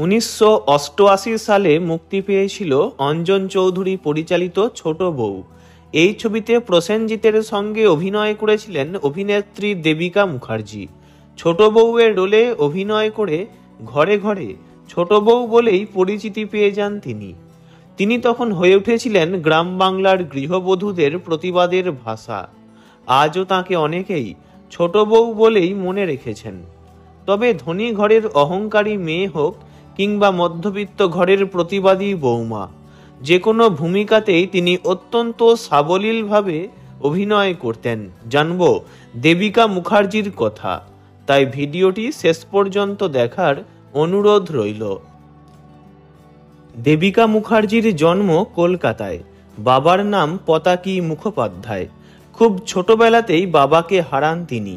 1988 সালে মুক্তি পেয়েছিল অঞ্জন চৌধুরী পরিচালিত ছোট বউ। এই ছবিতে প্রসেনজিতের সঙ্গে অভিনয় করেছিলেন অভিনেত্রী দেবিকা মুখার্জি। ছোট বউয়ের রোলে অভিনয় করে ঘরে ঘরে ছোট বউ বলেই পরিচিতি পেয়ে যান তিনি তখন হয়ে উঠেছিলেন গ্রাম বাংলার গৃহবধূদের প্রতিবাদের ভাষা। আজও তাকে অনেকেই ছোট বউ বলেই মনে রেখেছেন। তবে ধনী ঘরের অহংকারী মেয়ে হোক কিংবা মধ্যবিত্ত ঘরের প্রতিবাদী বৌমা, যে কোনো ভূমিকাতেই তিনি অত্যন্ত সাবলীলভাবে অভিনয় করতেন। জানব দেবিকা মুখার্জির কথা, তাই ভিডিওটি শেষ পর্যন্ত দেখার অনুরোধ রইল। দেবিকা মুখার্জির জন্ম কলকাতায়। বাবার নাম পতাকি মুখোপাধ্যায়। খুব ছোটবেলাতেই বাবাকে হারান তিনি।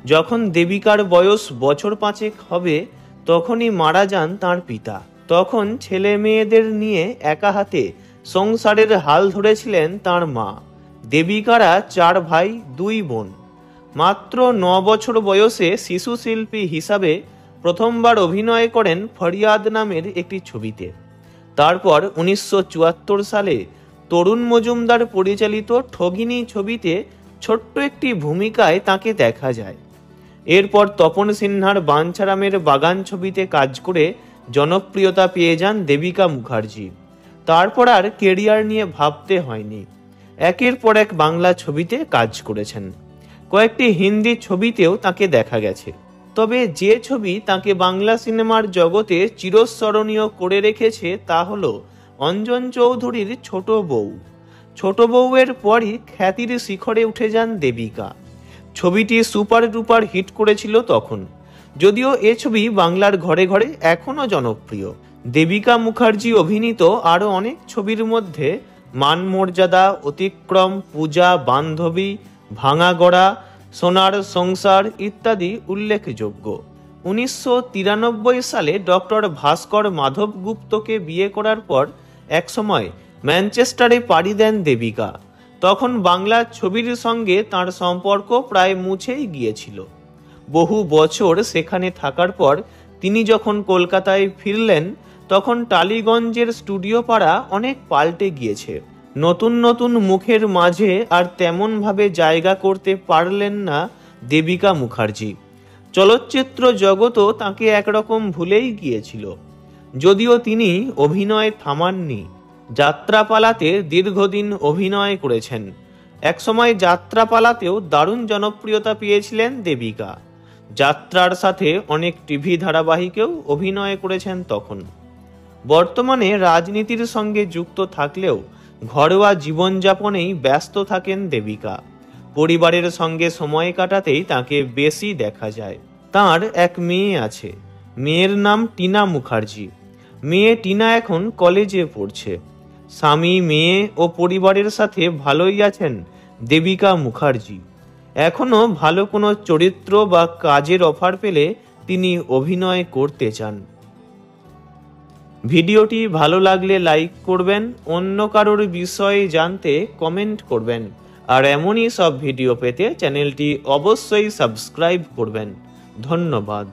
যখন দেবিকার বয়স বছর 5 হবে তখনই মারা যান তাঁর পিতা। তখন ছেলে মেয়েদের নিয়ে একা হাতে সংসারের হাল ধরেছিলেন তাঁর মা। দেবিকারা 4 ভাই 2 বোন। মাত্র 9 বছর বয়সে শিশু শিল্পী হিসাবে প্রথমবার অভিনয় করেন ফরিয়াদ নামের একটি ছবিতে। তারপর 1974 সালে তরুণ মজুমদার পরিচালিত ঠগিনী ছবিতে ছোট্ট একটি ভূমিকায় তাকে দেখা যায়। এরপর তপন সিনহার বাঞ্ছারামের বাগান ছবিতে কাজ করে জনপ্রিয়তা পেয়ে যান দেবিকা মুখার্জি। তারপর আর কেরিয়ার নিয়ে ভাবতে হয়নি। একের পর এক বাংলা ছবিতে কাজ করেছেন। কয়েকটি হিন্দি ছবিতেও তাকে দেখা গেছে। তবে যে ছবি তাকে বাংলা সিনেমার জগতে চিরস্মরণীয় করে রেখেছে তা হলো অঞ্জন চৌধুরীর ছোট বউ। ছোট বউয়ের পরই খ্যাতির শিখরে উঠে যান দেবিকা। ছবিটি সুপার ডুপার হিট করেছিল তখন, যদিও এ ছবি বাংলার ঘরে ঘরে এখনো জনপ্রিয়। দেবিকা মুখার্জি অভিনীত আরও অনেক ছবির মধ্যে মান মর্যাদা, অতিক্রম, পূজা, বান্ধবী, ভাঙাগড়া, সোনার সংসার ইত্যাদি উল্লেখযোগ্য। 1993 সালে ডক্টর ভাস্কর মাধব গুপ্তকে বিয়ে করার পর একসময় ম্যানচেস্টারে পাড়ি দেন দেবিকা। তখন বাংলা ছবির সঙ্গে তার সম্পর্ক প্রায় মুছেই গিয়েছিল। বহু বছর সেখানে থাকার পর তিনি যখন কলকাতায় ফিরলেন তখন টালিগঞ্জের স্টুডিও পাড়া অনেক পাল্টে গিয়েছে। নতুন নতুন মুখের মাঝে আর তেমনভাবে জায়গা করতে পারলেন না দেবিকা মুখার্জি। চলচ্চিত্র জগতও তাকে একরকম ভুলেই গিয়েছিল। যদিও তিনি অভিনয় থামাননি, যাত্রাপালাতে দীর্ঘদিন অভিনয় করেছেন। একসময় যাত্রাপালাতেও দারুণ জনপ্রিয়তা পেয়েছিলেন দেবিকা। যাত্রার সাথে অনেক টিভি ধারাবাহিকেও অভিনয় করেছেন তখন। বর্তমানে রাজনীতির সঙ্গে যুক্ত থাকলেও ঘরোয়া জীবনযাপনেই ব্যস্ত থাকেন দেবিকা। পরিবারের সঙ্গে সময় কাটাতেই তাকে বেশি দেখা যায়। তার এক মেয়ে আছে। মেয়ের নাম টিনা মুখার্জি। মেয়ে টিনা এখন কলেজে পড়ছে। স্বামী, মেয়ে ও পরিবারের সাথে ভালোই আছেন দেবিকা মুখার্জি। এখনো ভালো কোনো চরিত্র বা কাজের অফার পেলে তিনি অভিনয় করতে চান। ভিডিওটি ভালো লাগলে লাইক করবেন, অন্য কারোর বিষয়ে জানতে কমেন্ট করবেন, আর এমনই সব ভিডিও পেতে চ্যানেলটি অবশ্যই সাবস্ক্রাইব করবেন। ধন্যবাদ।